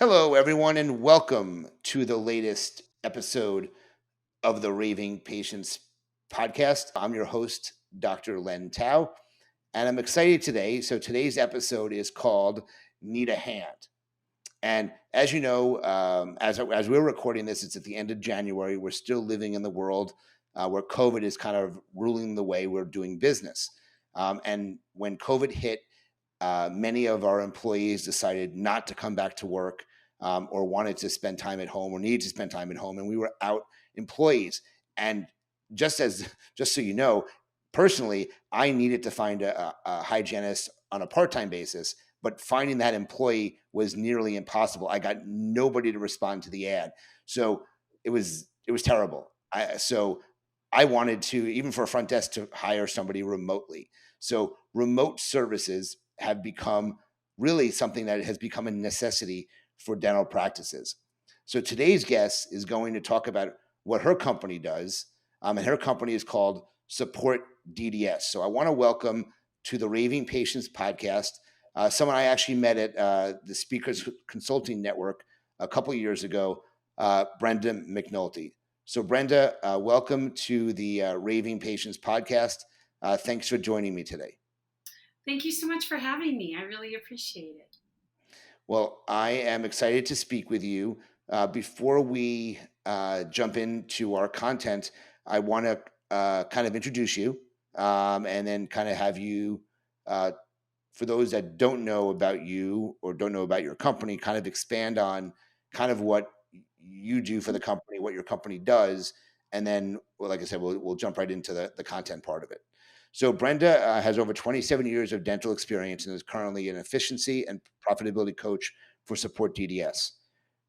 Hello, everyone, and welcome to the latest episode of the Raving Patients Podcast. I'm your host, Dr. Len Tao, and I'm excited today. So, today's episode is called Need a Hand. And as you know, as we're recording this, it's at the end of January. We're still living in the world where COVID is kind of ruling the way we're doing business. And when COVID hit, many of our employees decided not to come back to work or wanted to spend time at home or needed to spend time at home, and we were out employees. And just so you know, personally, I needed to find a hygienist on a part-time basis, but finding that employee was nearly impossible. I got nobody to respond to the ad, so it was terrible. So I wanted to, even for a front desk, to hire somebody remotely. So remote services have become really something that has become a necessity for dental practices. So today's guest is going to talk about what her company does, and her company is called Support DDS. So I want to welcome to the Raving Patients Podcast someone I actually met at the Speakers Consulting Network a couple of years ago, Brenda McNulty. So Brenda, welcome to the Raving Patients Podcast. Thanks for joining me today. Thank you so much for having me. I really appreciate it. Well, I am excited to speak with you. Before we jump into our content, I want to kind of introduce you and then kind of have you, for those that don't know about you or don't know about your company, kind of expand on kind of what you do for the company, what your company does. And then, well, like I said, we'll jump right into the content part of it. So Brenda has over 27 years of dental experience and is currently an efficiency and profitability coach for Support DDS.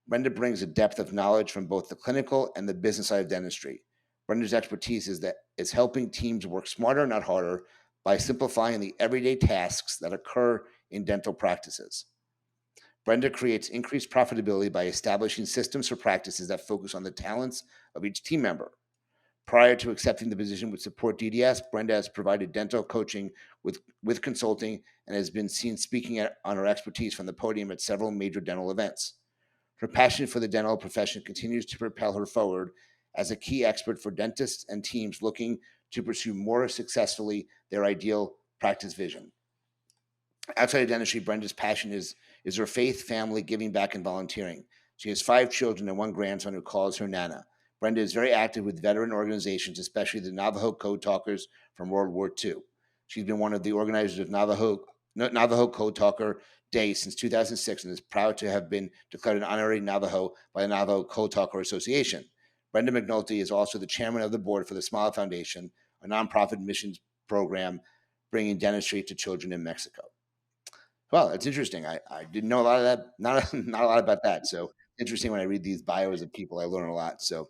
Brenda brings a depth of knowledge from both the clinical and the business side of dentistry. Brenda's expertise is helping teams work smarter, not harder, by simplifying the everyday tasks that occur in dental practices. Brenda creates increased profitability by establishing systems for practices that focus on the talents of each team member. Prior to accepting the position with Support DDS, Brenda has provided dental coaching with consulting and has been seen speaking on her expertise from the podium at several major dental events. Her passion for the dental profession continues to propel her forward as a key expert for dentists and teams looking to pursue more successfully their ideal practice vision. Outside of dentistry, Brenda's passion is her faith, family, giving back, and volunteering. She has 5 children and 1 grandson who calls her Nana. Brenda is very active with veteran organizations, especially the Navajo Code Talkers from World War II. She's been one of the organizers of Navajo Code Talker Day since 2006 and is proud to have been declared an honorary Navajo by the Navajo Code Talker Association. Brenda McNulty is also the chairman of the board for the Smile Foundation, a nonprofit missions program bringing dentistry to children in Mexico. Well, it's interesting. I didn't know a lot of that, not a lot about that. So interesting when I read these bios of people, I learn a lot. So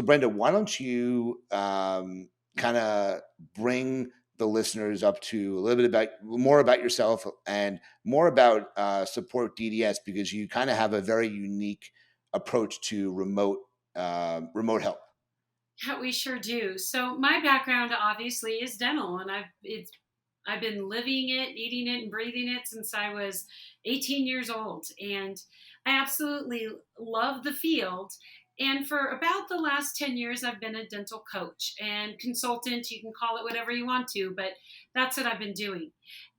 Brenda, why don't you kind of bring the listeners up to a little bit about more about yourself and more about Support DDS, because you kind of have a very unique approach to remote help. Yeah, we sure do. So my background obviously is dental, and I've been living it, eating it, and breathing it since I was 18 years old, and I absolutely love the field. And for about the last 10 years, I've been a dental coach and consultant. You can call it whatever you want to, but that's what I've been doing.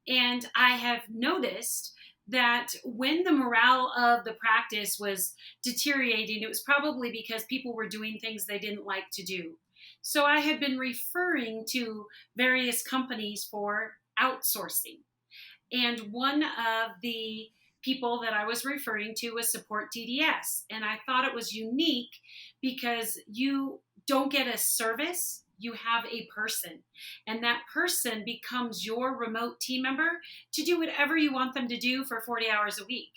And I have noticed that when the morale of the practice was deteriorating, it was probably because people were doing things they didn't like to do. So I had been referring to various companies for outsourcing. And one of the people that I was referring to was Support DDS. And I thought it was unique because you don't get a service, you have a person. And that person becomes your remote team member to do whatever you want them to do for 40 hours a week.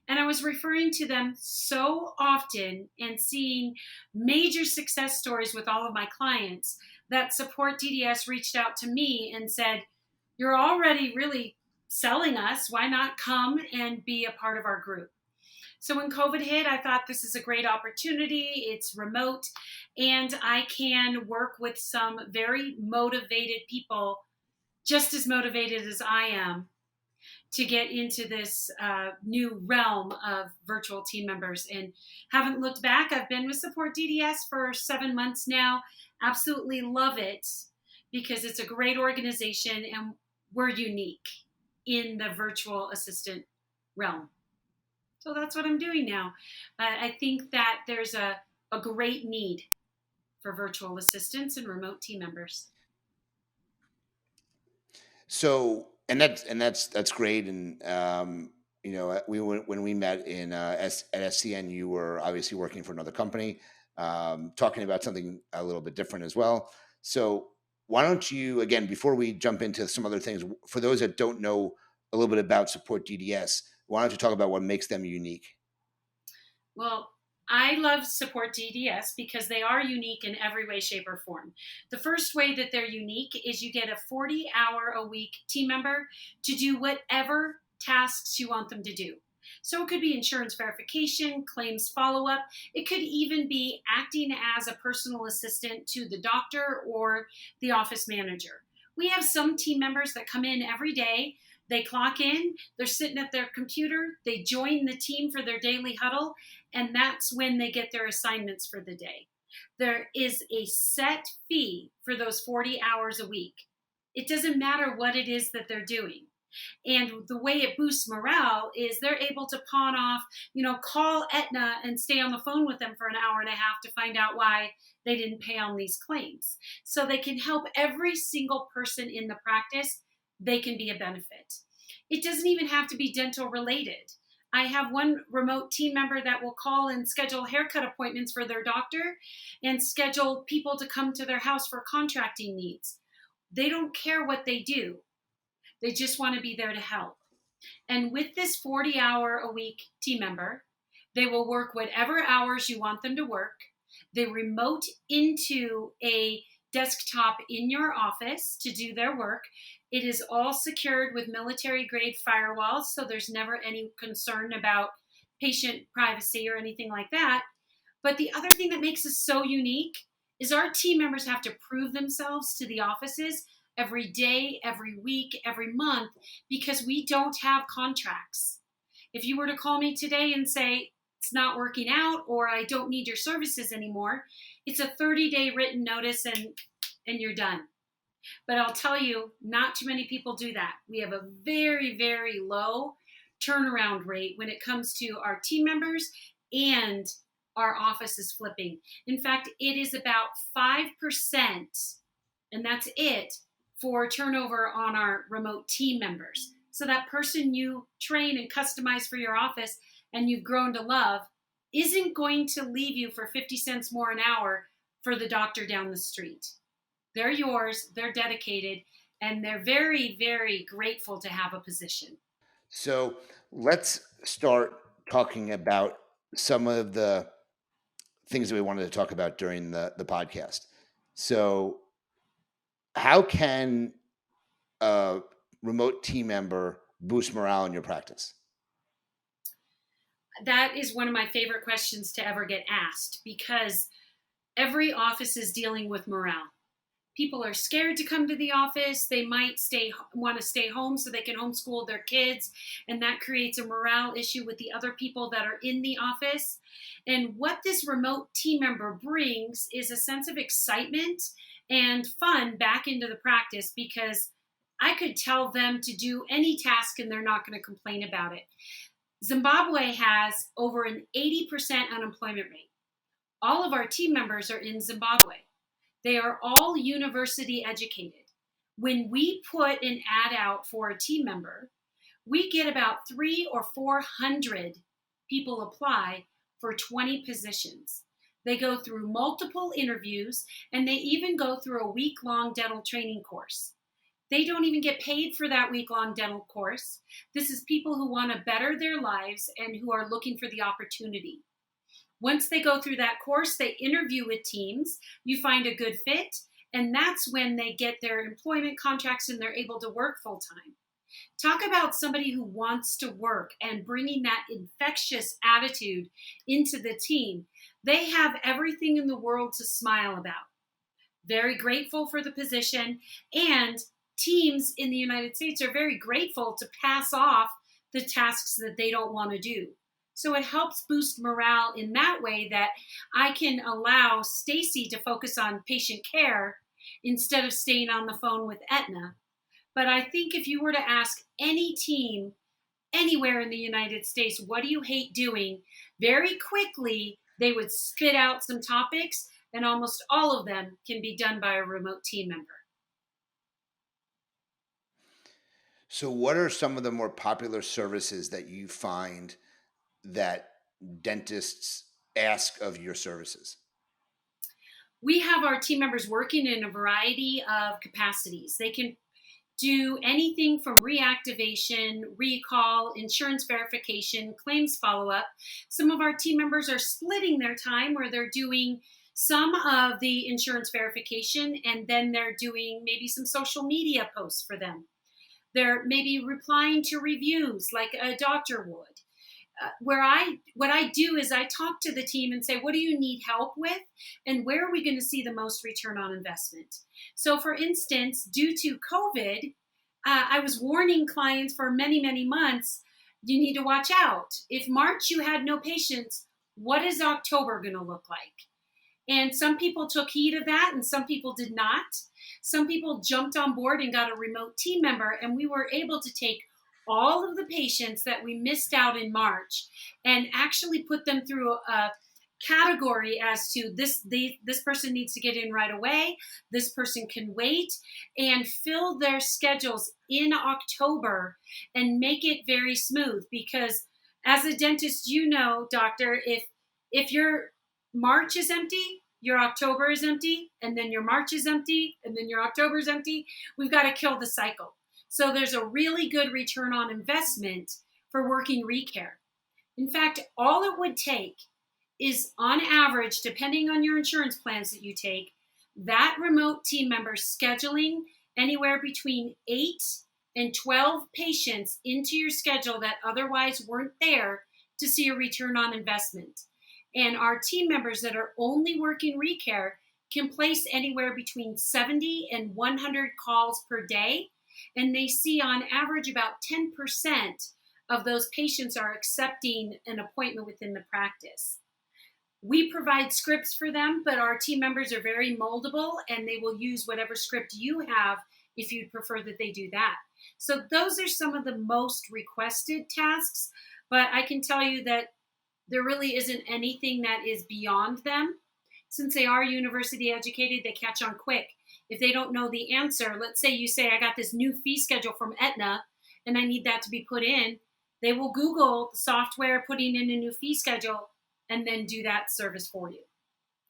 And I was referring to them so often and seeing major success stories with all of my clients that Support DDS reached out to me and said, "You're already really selling us. Why not come and be a part of our group?" So when COVID hit, I thought this is a great opportunity. It's remote, and I can work with some very motivated people, just as motivated as I am, to get into this new realm of virtual team members and haven't looked back. I've been with Support DDS for 7 months now. Absolutely love it because it's a great organization and we're unique in the virtual assistant realm. So that's what I'm doing now. I think that there's a great need for virtual assistants and remote team members. So, and that's great. And when we met at SCN, you were obviously working for another company, talking about something a little bit different as well. So, why don't you, again, before we jump into some other things, for those that don't know a little bit about Support DDS, why don't you talk about what makes them unique? Well, I love Support DDS because they are unique in every way, shape, or form. The first way that they're unique is you get a 40-hour-a-week team member to do whatever tasks you want them to do. So it could be insurance verification, claims follow-up. It could even be acting as a personal assistant to the doctor or the office manager. We have some team members that come in every day. They clock in, they're sitting at their computer, they join the team for their daily huddle, and that's when they get their assignments for the day. There is a set fee for those 40 hours a week. It doesn't matter what it is that they're doing. And the way it boosts morale is they're able to pawn off, call Aetna and stay on the phone with them for an hour and a half to find out why they didn't pay on these claims. So they can help every single person in the practice. They can be a benefit. It doesn't even have to be dental related. I have one remote team member that will call and schedule haircut appointments for their doctor and schedule people to come to their house for contracting needs. They don't care what they do. They just want to be there to help. And with this 40-hour-a-week team member, they will work whatever hours you want them to work. They remote into a desktop in your office to do their work. It is all secured with military-grade firewalls, so there's never any concern about patient privacy or anything like that. But the other thing that makes us so unique is our team members have to prove themselves to the offices every day, every week, every month, because we don't have contracts. If you were to call me today and say, it's not working out or I don't need your services anymore, it's a 30-day written notice and you're done. But I'll tell you, not too many people do that. We have a very, very low turnaround rate when it comes to our team members and our offices flipping. In fact, it is about 5%, and that's it, for turnover on our remote team members. So that person you train and customize for your office and you've grown to love isn't going to leave you for 50 cents more an hour for the doctor down the street. They're yours, they're dedicated, and they're very, very grateful to have a position. So let's start talking about some of the things that we wanted to talk about during the podcast. So how can a remote team member boost morale in your practice? That is one of my favorite questions to ever get asked because every office is dealing with morale. People are scared to come to the office. They might want to stay home so they can homeschool their kids, and that creates a morale issue with the other people that are in the office. And what this remote team member brings is a sense of excitement and fun back into the practice because I could tell them to do any task and they're not going to complain about it. Zimbabwe has over an 80% unemployment rate. All of our team members are in Zimbabwe. They are all university educated. When we put an ad out for a team member, we get about 300 or 400 people apply for 20 positions. They go through multiple interviews and they even go through a week-long dental training course. They don't even get paid for that week-long dental course. This is people who want to better their lives and who are looking for the opportunity. Once they go through that course, they interview with teams. You find a good fit, and that's when they get their employment contracts and they're able to work full-time. Talk about somebody who wants to work and bringing that infectious attitude into the team. They have everything in the world to smile about. Very grateful for the position and teams in the United States are very grateful to pass off the tasks that they don't want to do. So it helps boost morale in that way, that I can allow Stacy to focus on patient care instead of staying on the phone with Aetna. But I think if you were to ask any team anywhere in the United States, what do you hate doing? Very quickly, they would spit out some topics, and almost all of them can be done by a remote team member. So, what are some of the more popular services that you find that dentists ask of your services? We have our team members working in a variety of capacities. They can do anything from reactivation, recall, insurance verification, claims follow up. Some of our team members are splitting their time where they're doing some of the insurance verification, and then they're doing maybe some social media posts for them. They're maybe replying to reviews like a doctor would. What I do is I talk to the team and say, what do you need help with, and where are we going to see the most return on investment? So, for instance, due to COVID, I was warning clients for many, many months, you need to watch out. If March you had no patients, what is October going to look like? And some people took heed of that and some people did not. Some people jumped on board and got a remote team member, and we were able to take all of the patients that we missed out in March and actually put them through a category as to this person needs to get in right away, this person can wait, and fill their schedules in October and make it very smooth. Because as a dentist, you know, doctor, if your March is empty, your October is empty, and then your March is empty, and then your October is empty, we've got to kill the cycle. So there's a really good return on investment for working recare. In fact, all it would take is, on average, depending on your insurance plans that you take, that remote team member scheduling anywhere between 8 and 12 patients into your schedule that otherwise weren't there to see a return on investment. And our team members that are only working recare can place anywhere between 70 and 100 calls per day. And they see on average about 10% of those patients are accepting an appointment within the practice. We provide scripts for them, but our team members are very moldable and they will use whatever script you have if you'd prefer that they do that. So those are some of the most requested tasks, but I can tell you that there really isn't anything that is beyond them. Since they are university educated, they catch on quick. If they don't know the answer, let's say you say, I got this new fee schedule from Aetna and I need that to be put in, they will Google the software putting in a new fee schedule and then do that service for you.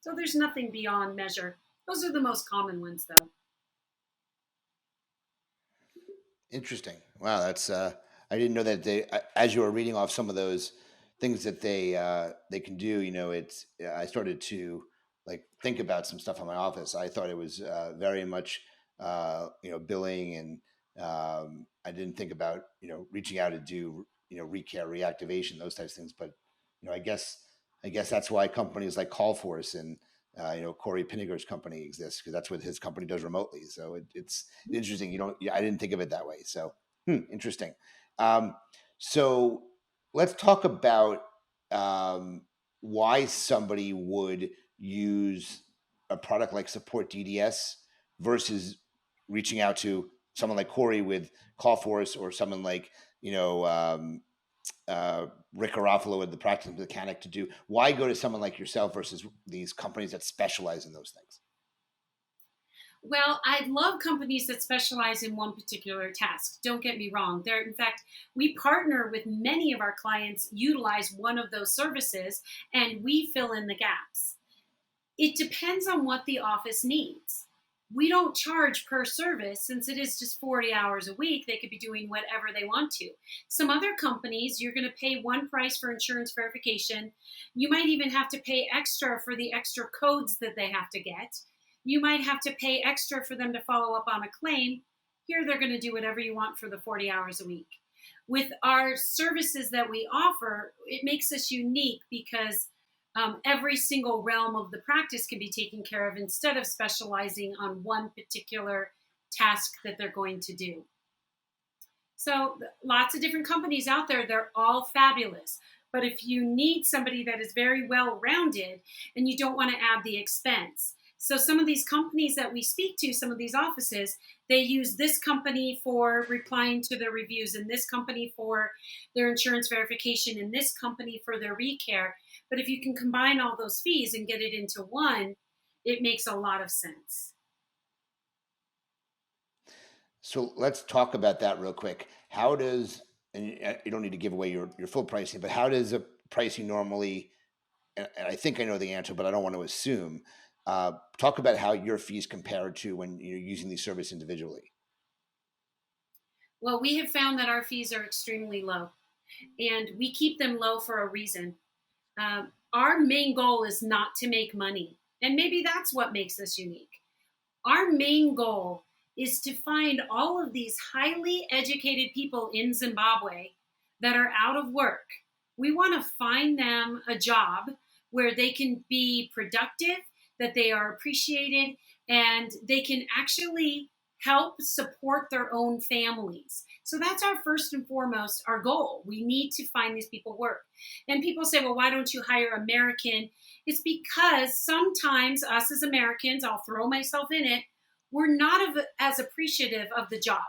So there's nothing beyond measure. Those are the most common ones, though. Interesting. Wow, that's I didn't know that as you were reading off some of those things that they can do. You know, I started to like think about some stuff in my office. I thought it was very much billing, and I didn't think about reaching out to do recare, reactivation, those types of things. But I guess that's why companies like Callforce and Corey Pinniger's company exists, because that's what his company does remotely. So it's interesting. I didn't think of it that way. So interesting. So let's talk about why somebody would use a product like Support DDS versus reaching out to someone like Corey with Callforce, or someone like Rick Garofalo with the practice mechanic to do. Why go to someone like yourself versus these companies that specialize in those things? Well, I love companies that specialize in one particular task. Don't get me wrong. In fact, we partner with many of our clients, utilize one of those services, and we fill in the gaps. It depends on what the office needs. We don't charge per service, since it is just 40 hours a week. They could be doing whatever they want to. Some other companies, you're going to pay one price for insurance verification. You might even have to pay extra for the extra codes that they have to get. You might have to pay extra for them to follow up on a claim. Here, they're going to do whatever you want for the 40 hours a week. With our services that we offer, it makes us unique because every single realm of the practice can be taken care of instead of specializing on one particular task that they're going to do. So lots of different companies out there, they're all fabulous. But if you need somebody that is very well-rounded and you don't want to add the expense. So some of these companies that we speak to, some of these offices, they use this company for replying to their reviews and this company for their insurance verification and this company for their recare. But if you can combine all those fees and get it into one, it makes a lot of sense. So let's talk about that real quick. How does, and you don't need to give away your full pricing, but how does a pricing normally, and I think I know the answer, but I don't want to assume, talk about how your fees compare to when you're using these services individually. Well, we have found that our fees are extremely low, and we keep them low for a reason. Our main goal is not to make money, and maybe that's what makes us unique. Our main goal is to find all of these highly educated people in Zimbabwe that are out of work. We want to find them a job where they can be productive, that they are appreciated, and they can actually help support their own families. So that's our first and foremost, our goal. We need to find these people work. And people say, well, why don't you hire American? It's because sometimes us as Americans, I'll throw myself in it, we're not as appreciative of the job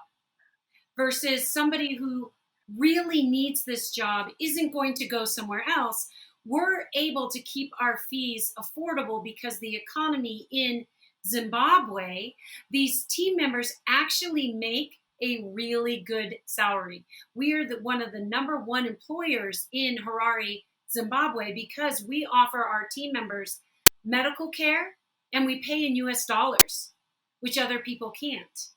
versus somebody who really needs this job isn't going to go somewhere else. We're able to keep our fees affordable because the economy in Zimbabwe, these team members actually make a really good salary. We are one of the number one employers in Harare, Zimbabwe, because we offer our team members medical care and we pay in US dollars, which other people can't.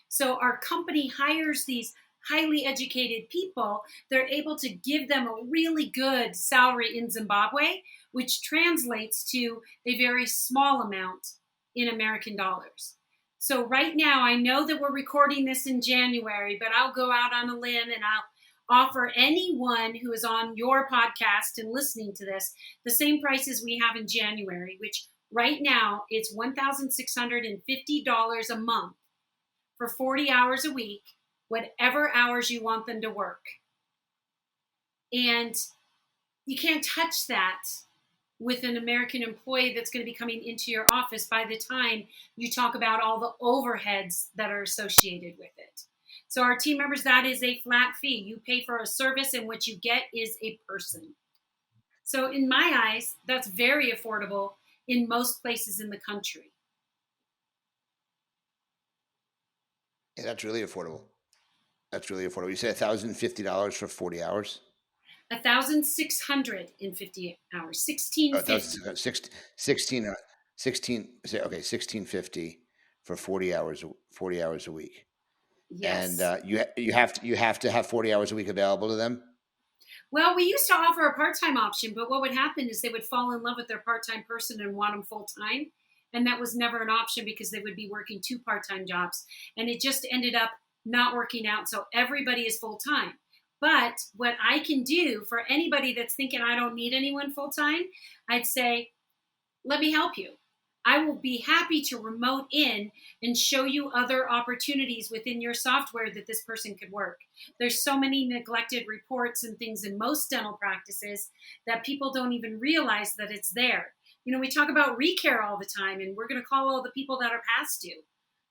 So our company hires these highly educated people. They're able to give them a really good salary in Zimbabwe, which translates to a very small amount in American dollars. So right now, I know that we're recording this in January, but I'll go out on a limb and I'll offer anyone who is on your podcast and listening to this the same prices we have in January, which right now it's $1,650 a month for 40 hours a week, whatever hours you want them to work. And you can't touch that with an American employee that's going to be coming into your office by the time you talk about all the overheads that are associated with it. So our team members, that is a flat fee. You pay for a service and what you get is a person. So in my eyes, that's very affordable in most places in the country. Yeah, that's really affordable. That's really affordable. You say $1,050 for 40 hours? 1,650 hours, 1,650. 1650 for 40 hours a week. Yes. And you have to have 40 hours a week available to them. Well, we used to offer a part-time option, but what would happen is they would fall in love with their part-time person and want them full-time. And that was never an option because they would be working 2 part-time jobs. And it just ended up not working out. So everybody is full-time. But what I can do for anybody that's thinking I don't need anyone full-time, I'd say, let me help you. I will be happy to remote in and show you other opportunities within your software that this person could work. There's so many neglected reports and things in most dental practices that people don't even realize that it's there. You know, we talk about recare all the time, and we're going to call all the people that are past due.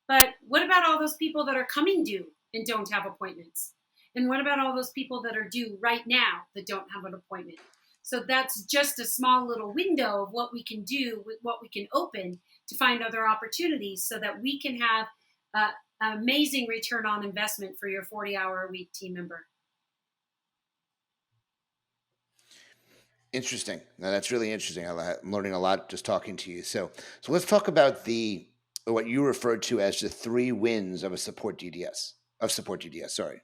But what about all those people that are coming due and don't have appointments? And what about all those people that are due right now that don't have an appointment? So that's just a small little window of what we can do, with what we can open to find other opportunities so that we can have an amazing return on investment for your 40-hour-a-week team member. Interesting. Now that's really interesting. I'm learning a lot just talking to you. So let's talk about what you referred to as the 3 wins of Support DDS. Sorry.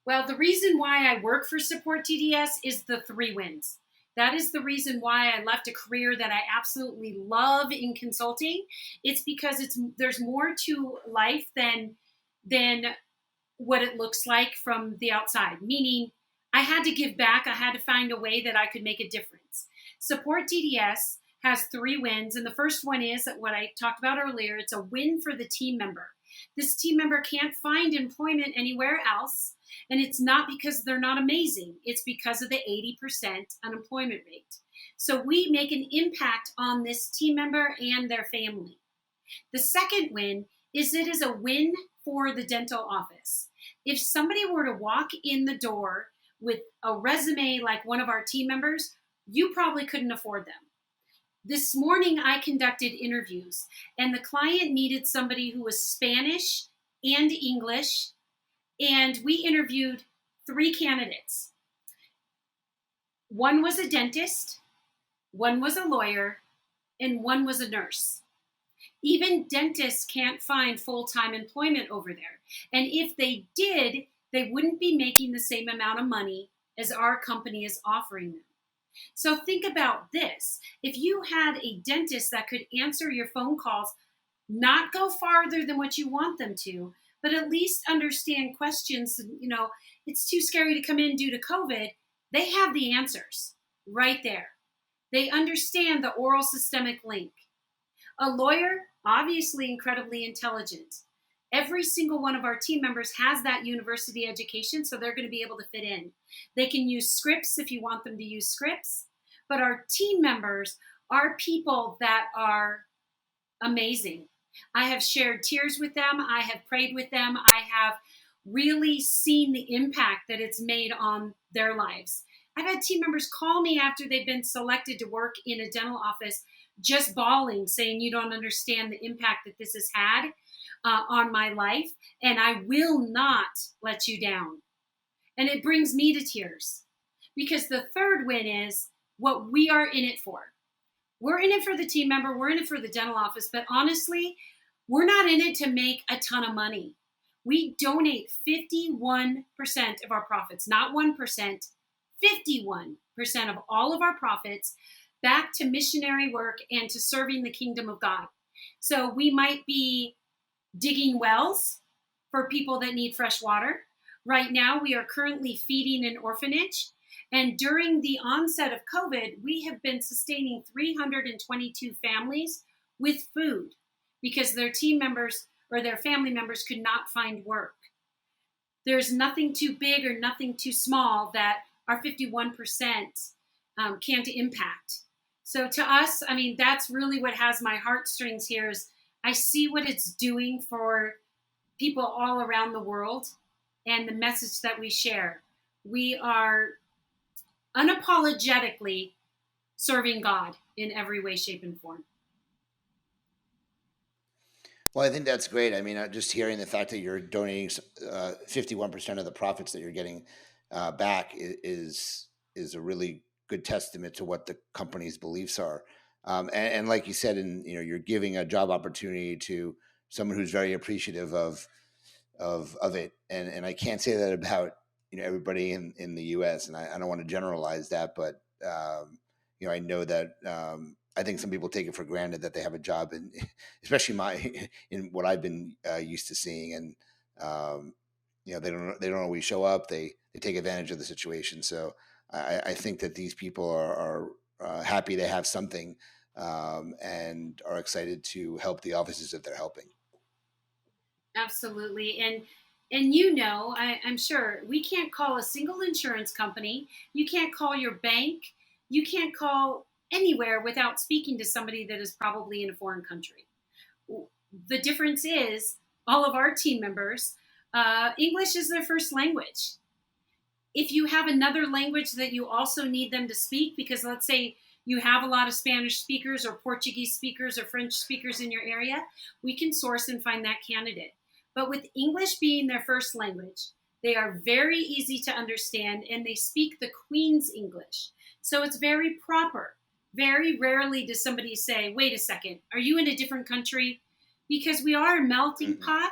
Well, the reason why I work for Support DDS is the 3 wins. That is the reason why I left a career that I absolutely love in consulting. It's because there's more to life than what it looks like from the outside. Meaning, I had to give back. I had to find a way that I could make a difference. Support DDS has 3 wins, and the first one is what I talked about earlier. It's a win for the team member. This team member can't find employment anywhere else. And it's not because they're not amazing, it's because of the 80% unemployment rate. So we make an impact on this team member and their family. The second win is it is a win for the dental office. If somebody were to walk in the door with a resume like one of our team members, you probably couldn't afford them. This morning, I conducted interviews, and the client needed somebody who was Spanish and English, and we interviewed 3 candidates. One was a dentist, one was a lawyer, and one was a nurse. Even dentists can't find full-time employment over there. And if they did, they wouldn't be making the same amount of money as our company is offering them. So think about this. If you had a dentist that could answer your phone calls, not go farther than what you want them to, but at least understand questions, it's too scary to come in due to COVID. They have the answers right there. They understand the oral systemic link. A lawyer, obviously incredibly intelligent. Every single one of our team members has that university education, so they're going to be able to fit in. They can use scripts if you want them to use scripts, but our team members are people that are amazing. I have shared tears with them. I have prayed with them. I have really seen the impact that it's made on their lives. I've had team members call me after they've been selected to work in a dental office, just bawling, saying, "You don't understand the impact that this has had on my life, and I will not let you down." And it brings me to tears, because the third win is what we are in it for. We're in it for the team member, we're in it for the dental office, but honestly, we're not in it to make a ton of money. We donate 51% of our profits, not 1%, 51% of all of our profits back to missionary work and to serving the kingdom of God. So we might be digging wells for people that need fresh water. Right now, we are currently feeding an orphanage. And during the onset of COVID, we have been sustaining 322 families with food because their team members or their family members could not find work. There's nothing too big or nothing too small that our 51% can't impact. So to us, that's really what has my heartstrings here is I see what it's doing for people all around the world and the message that we share. We are unapologetically serving God in every way, shape, and form. Well, I think that's great. I mean, just hearing the fact that you're donating 51% of the profits that you're getting back is a really good testament to what the company's beliefs are. And like you said, you're giving a job opportunity to someone who's very appreciative of it. And I can't say that about everybody in the U.S. And I don't want to generalize that, but I know that I think some people take it for granted that they have a job, and especially in what I've been used to seeing, and they don't always show up. They take advantage of the situation. So I think that these people are happy to have something, and are excited to help the offices that they're helping. Absolutely. And I'm sure we can't call a single insurance company. You can't call your bank. You can't call anywhere without speaking to somebody that is probably in a foreign country. The difference is all of our team members, English is their first language. If you have another language that you also need them to speak, because let's say you have a lot of Spanish speakers or Portuguese speakers or French speakers in your area, we can source and find that candidate. But with English being their first language, they are very easy to understand and they speak the Queen's English. So it's very proper. Very rarely does somebody say, "Wait a second, are you in a different country?" Because we are a melting pot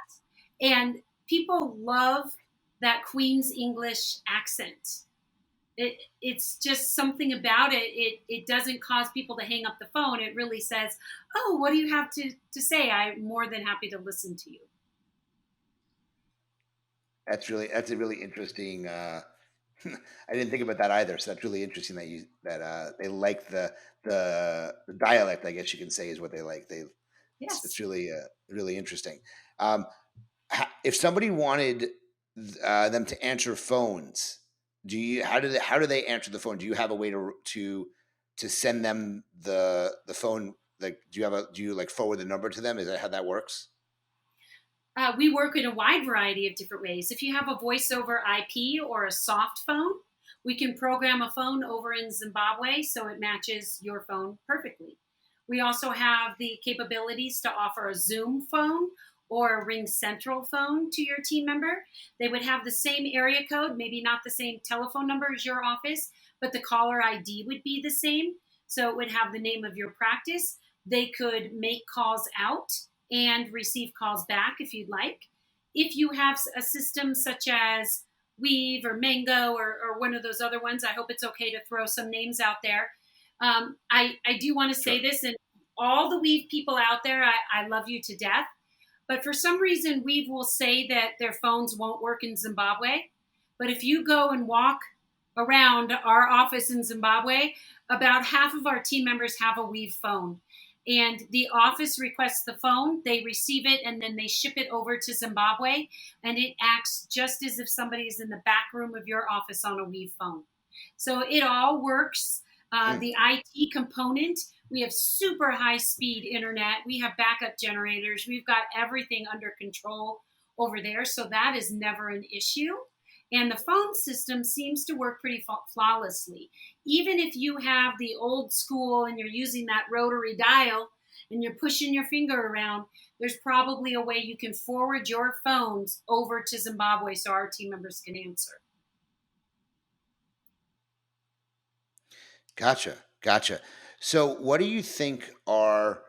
and people love that Queen's English accent. It's just something about it. It doesn't cause people to hang up the phone. It really says, "Oh, what do you have to say? I'm more than happy to listen to you." That's a really interesting. I didn't think about that either. So that's really interesting that they like the dialect. I guess you can say is what they like. Yes. It's really really interesting. if somebody wanted them to answer phones, how do they answer the phone? Do you have a way to send them the phone? Like, do you like forward the number to them? Is that how that works? We work in a wide variety of different ways. If you have a voice over IP or a soft phone, we can program a phone over in Zimbabwe so it matches your phone perfectly. We also have the capabilities to offer a Zoom phone or a Ring Central phone to your team member. They would have the same area code, maybe not the same telephone number as your office, but the caller ID would be the same. So it would have the name of your practice. They could make calls out and receive calls back if you'd like. If you have a system such as Weave or Mango or one of those other ones, I hope it's okay to throw some names out there. I do want to Sure. say this, and all the Weave people out there, I love you to death. But for some reason, Weave will say that their phones won't work in Zimbabwe. But if you go and walk around our office in Zimbabwe, about half of our team members have a Weave phone. And the office requests the phone, they receive it, and then they ship it over to Zimbabwe. And it acts just as if somebody is in the back room of your office on a Weave phone. So it all works. Hmm. The IT component, we have super high speed internet. We have backup generators. We've got everything under control over there. So that is never an issue. And the phone system seems to work pretty flawlessly. Even if you have the old school and you're using that rotary dial and you're pushing your finger around, there's probably a way you can forward your phones over to Zimbabwe so our team members can answer. Gotcha. So, what do you think are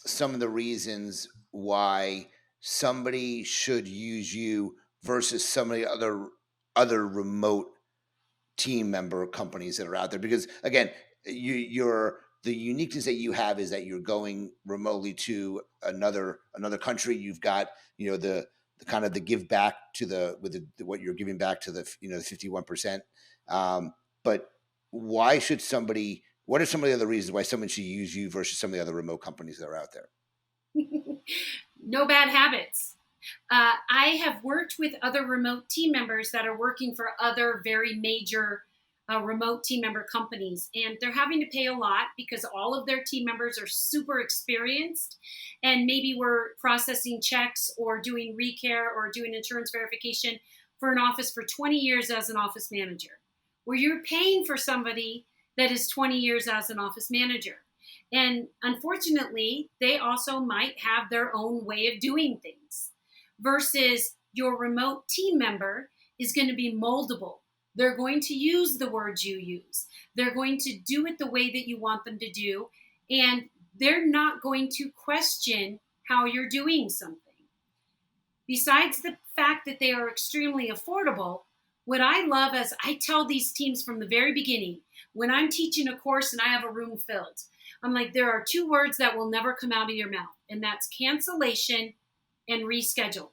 some of the reasons why somebody should use you versus some of the other remote team member companies that are out there? Because again, you're the uniqueness that you have is that you're going remotely to another country. You've got the kind of the give back to what you're giving back to the 51%. But why should somebody? What are some of the other reasons why someone should use you versus some of the other remote companies that are out there? No bad habits. I have worked with other remote team members that are working for other very major remote team member companies, and they're having to pay a lot because all of their team members are super experienced, and maybe we're processing checks or doing recare or doing insurance verification for an office for 20 years as an office manager, where you're paying for somebody that is 20 years as an office manager. And unfortunately, they also might have their own way of doing things versus your remote team member is going to be moldable. They're going to use the words you use. They're going to do it the way that you want them to do. And they're not going to question how you're doing something. Besides the fact that they are extremely affordable, what I love is I tell these teams from the very beginning, when I'm teaching a course and I have a room filled, I'm like, there are two words that will never come out of your mouth, and that's cancellation and reschedule.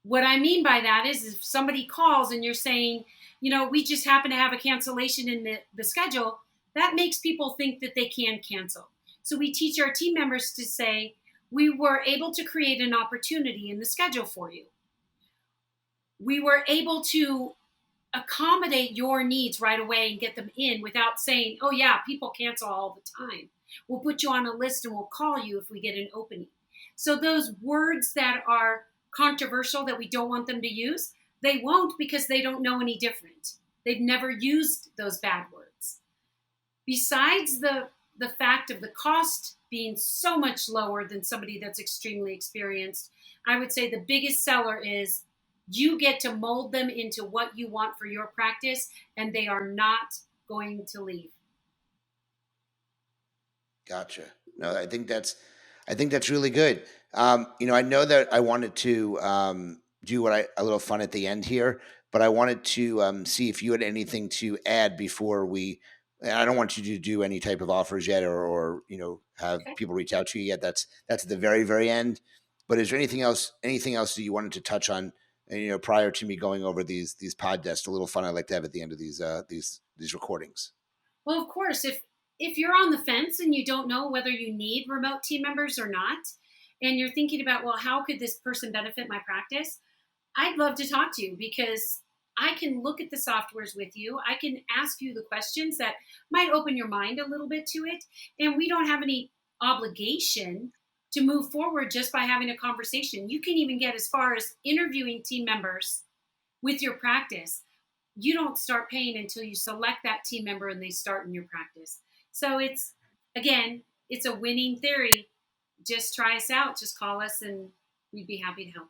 What I mean by that is if somebody calls and you're saying, we just happen to have a cancellation in the schedule, that makes people think that they can cancel. So we teach our team members to say, we were able to create an opportunity in the schedule for you. We were able to accommodate your needs right away and get them in without saying, oh yeah, people cancel all the time. We'll put you on a list and we'll call you if we get an opening. So those words that are controversial that we don't want them to use, they won't because they don't know any different. They've never used those bad words. Besides the fact of the cost being so much lower than somebody that's extremely experienced, I would say the biggest seller is you get to mold them into what you want for your practice, and they are not going to leave. Gotcha. No, I think that's really good. I know that I wanted to do a little fun at the end here, but I wanted to see if you had anything to add before we. And I don't want you to do any type of offers yet, or have Okay. people reach out to you yet. That's at the very end. But is there anything else that you wanted to touch on? Prior to me going over these podcasts, a little fun I like to have at the end of these recordings. Well, of course, if you're on the fence and you don't know whether you need remote team members or not, and you're thinking about, well, how could this person benefit my practice? I'd love to talk to you because I can look at the softwares with you. I can ask you the questions that might open your mind a little bit to it. And we don't have any obligation to move forward just by having a conversation. You can even get as far as interviewing team members with your practice. You don't start paying until you select that team member and they start in your practice. So again, it's a winning theory. Just try us out. Just call us and we'd be happy to help.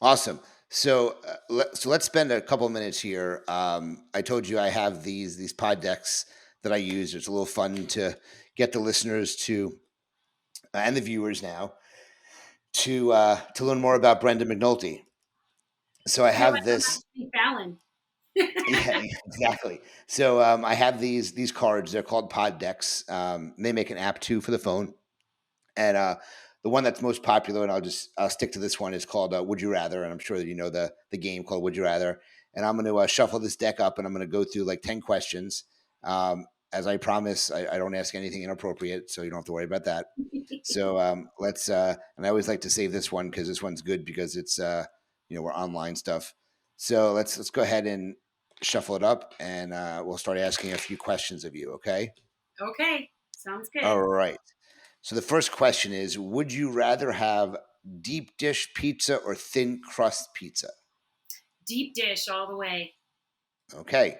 Awesome. So, let's spend a couple minutes here. I told you I have these pod decks that I use. It's a little fun to get the listeners to and the viewers now to learn more about Brenda McNulty. So I I feel like have I'm this. actually Fallon. Yeah, exactly. So I have these cards. They're called pod decks. They make an app too for the phone, and the one that's most popular, and I'll stick to this one, is called Would You Rather, and I'm sure that you know the game called Would You Rather. And I'm going to shuffle this deck up, and I'm going to go through like 10 questions. As I promise, I don't ask anything inappropriate, so you don't have to worry about that. So let's. And I always like to save this one because this one's good because it's we're online stuff. So let's go ahead and shuffle it up, and we'll start asking a few questions of you. Okay. Okay, sounds All good. right. So the first question is: would you rather have deep dish pizza or thin crust pizza? Deep dish all the way. Okay.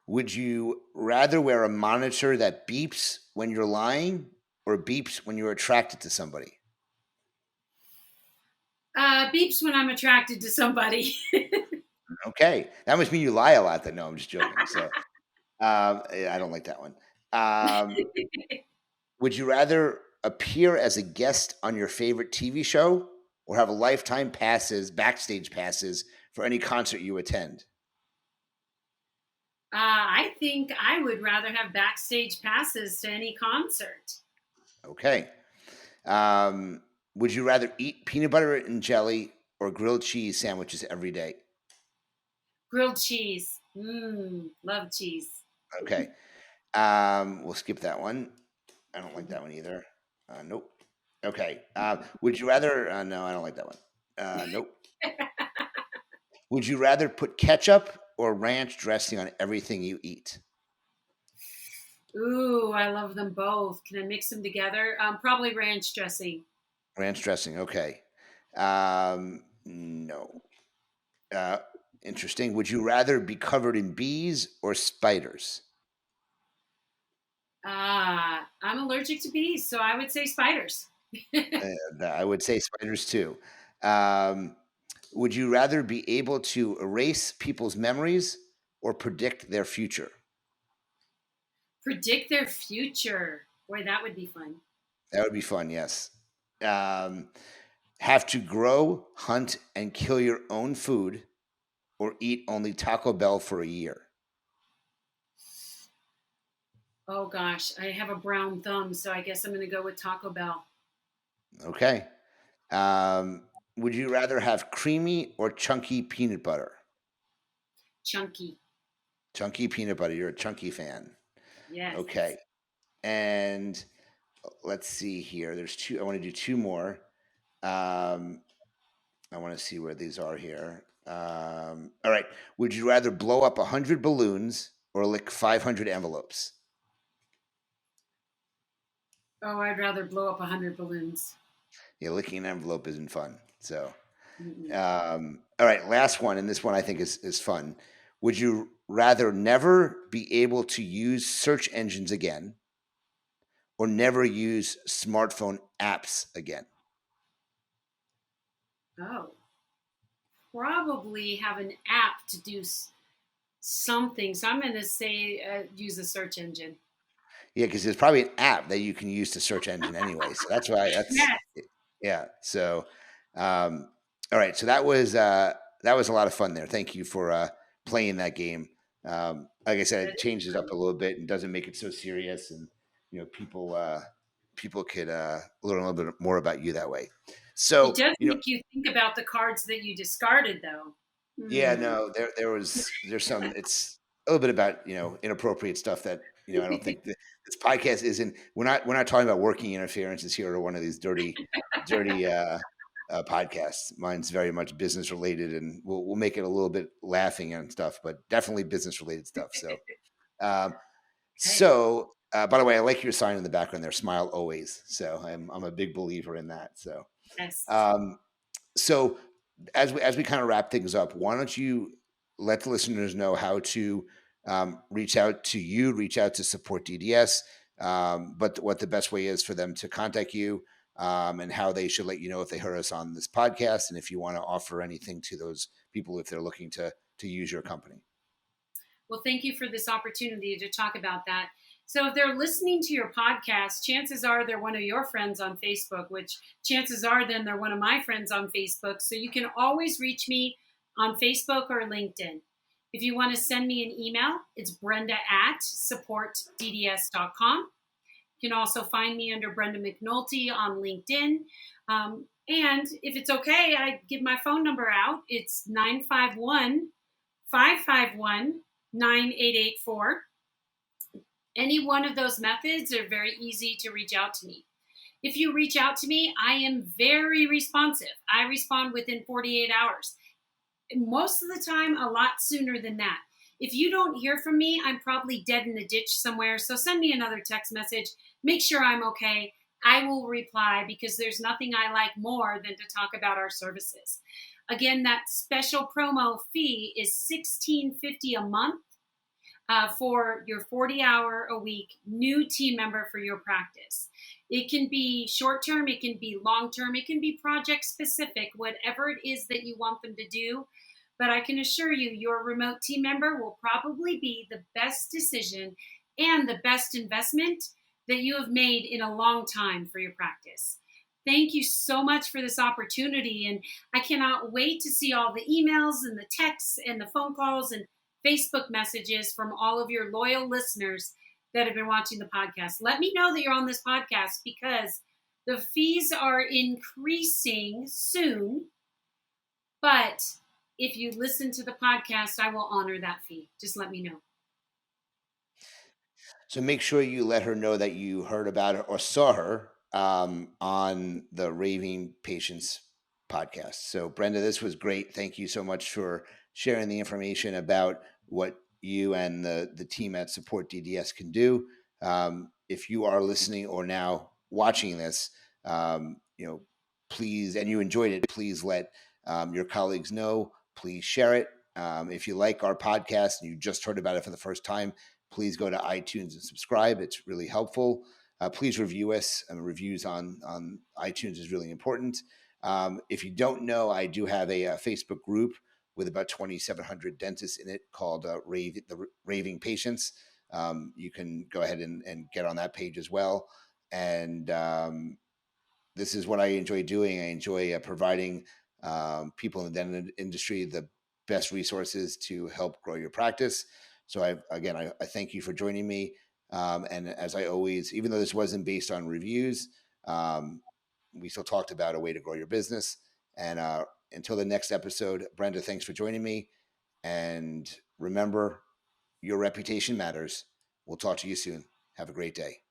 Would you rather wear a monitor that beeps when you're lying or beeps when you're attracted to somebody? Beeps when I'm attracted to somebody. Okay. That must mean you lie a lot then. No, I'm just joking. So yeah, I don't like that one. Um, would you rather appear as a guest on your favorite TV show or have a lifetime backstage passes for any concert you attend? I think I would rather have backstage passes to any concert. Okay. Um, would you rather eat peanut butter and jelly or grilled cheese sandwiches every day? Grilled cheese. Love cheese. Okay. We'll skip that one. I don't like that one either. Nope. Okay. Would you rather? No, I don't like that one. Nope. Would you rather put ketchup or ranch dressing on everything you eat? Ooh, I love them both. Can I mix them together? Probably ranch dressing. Ranch dressing. Okay. No. Uh, interesting. Would you rather be covered in bees or spiders? I'm allergic to bees, so I would say spiders. I would say spiders too. Um, would you rather be able to erase people's memories or predict their future? Predict their future. Boy, that would be fun. That would be fun, yes. Um, have to grow, hunt, and kill your own food or eat only Taco Bell for a year? Oh gosh, I have a brown thumb, so I guess I'm going to go with Taco Bell. Okay. Um, would you rather have creamy or chunky peanut butter? Chunky. Chunky peanut butter. You're a chunky fan. Yes. Okay. And let's see here. There's two. I want to do two more. Um, I want to see where these are here. All right. Would you rather blow up 100 balloons or lick 500 envelopes? Oh, I'd rather blow up 100 balloons. Yeah, licking an envelope isn't fun. So, Mm-mm. all right. Last one. And this one I think is fun. Would you rather never be able to use search engines again or never use smartphone apps again? Oh, probably have an app to do something. So I'm going to say use a search engine. Yeah, because there's probably an app that you can use to search engine anyway. So that's why that's Yes. yeah. So all right. So that was a lot of fun there. Thank you for playing that game. Like I said, That it is changes up fun. a little bit and doesn't make it so serious, and people could learn a little bit more about you that way. It So does make you think about the cards that you discarded, though. yeah, Hmm. no, there's some. It's a little bit about inappropriate stuff that I don't think this podcast isn't. We're not talking about working interferences here or one of these dirty podcasts. Mine's very much business related, and we'll make it a little bit laughing and stuff, but definitely business related stuff. So. Um, Okay. by the way, I like your sign in the background there, smile always. So I'm a big believer in that. So, Yes. um, so as we kind of wrap things up, why don't you let the listeners know how to reach out to you, reach out to Support DDS, but what the best way is for them to contact you, and how they should let you know if they heard us on this podcast, and if you want to offer anything to those people if they're looking to use your company. Well, thank you for this opportunity to talk about that. So, if they're listening to your podcast, chances are they're one of your friends on Facebook, which chances are then they're one of my friends on Facebook. So, you can always reach me on Facebook or LinkedIn. If you want to send me an email, it's brenda@supportdds.com. You can also find me under Brenda McNulty on LinkedIn. And if it's okay, I give my phone number out. It's 951-551 9884. Any one of those methods are very easy to reach out to me. If you reach out to me, I am very responsive. I respond within 48 hours. Most of the time, a lot sooner than that. If you don't hear from me, I'm probably dead in a ditch somewhere. So send me another text message. Make sure I'm okay. I will reply because there's nothing I like more than to talk about our services. Again, that special promo fee is $16.50 a month for your 40-hour-a-week new team member for your practice. It can be short term, it can be long term, it can be project specific, whatever it is that you want them to do. But I can assure you, your remote team member will probably be the best decision and the best investment that you have made in a long time for your practice. Thank you so much for this opportunity. And I cannot wait to see all the emails and the texts and the phone calls and Facebook messages from all of your loyal listeners that have been watching the podcast. Let me know that you're on this podcast because the fees are increasing soon. But if you listen to the podcast, I will honor that fee. Just let me know. So make sure you let her know that you heard about her or saw her on the Raving Patients podcast. So, Brenda, this was great. Thank you so much for sharing the information about what you and the team at Support DDS can do. If you are listening or now watching this, please, and you enjoyed it, please let your colleagues know. Please share it. If you like our podcast and you just heard about it for the first time, please go to iTunes and subscribe. It's really helpful. Please review us. Reviews on iTunes is really important. If you don't know, I do have a Facebook group with about 2,700 dentists in it called the Raving Patients. You can go ahead and get on that page as well. And this is what I enjoy doing. I enjoy providing people in the dental industry the best resources to help grow your practice. So I thank you for joining me. And as I always, even though this wasn't based on reviews, we still talked about a way to grow your business. And until the next episode, Brenda, thanks for joining me. And remember, your reputation matters. We'll talk to you soon. Have a great day.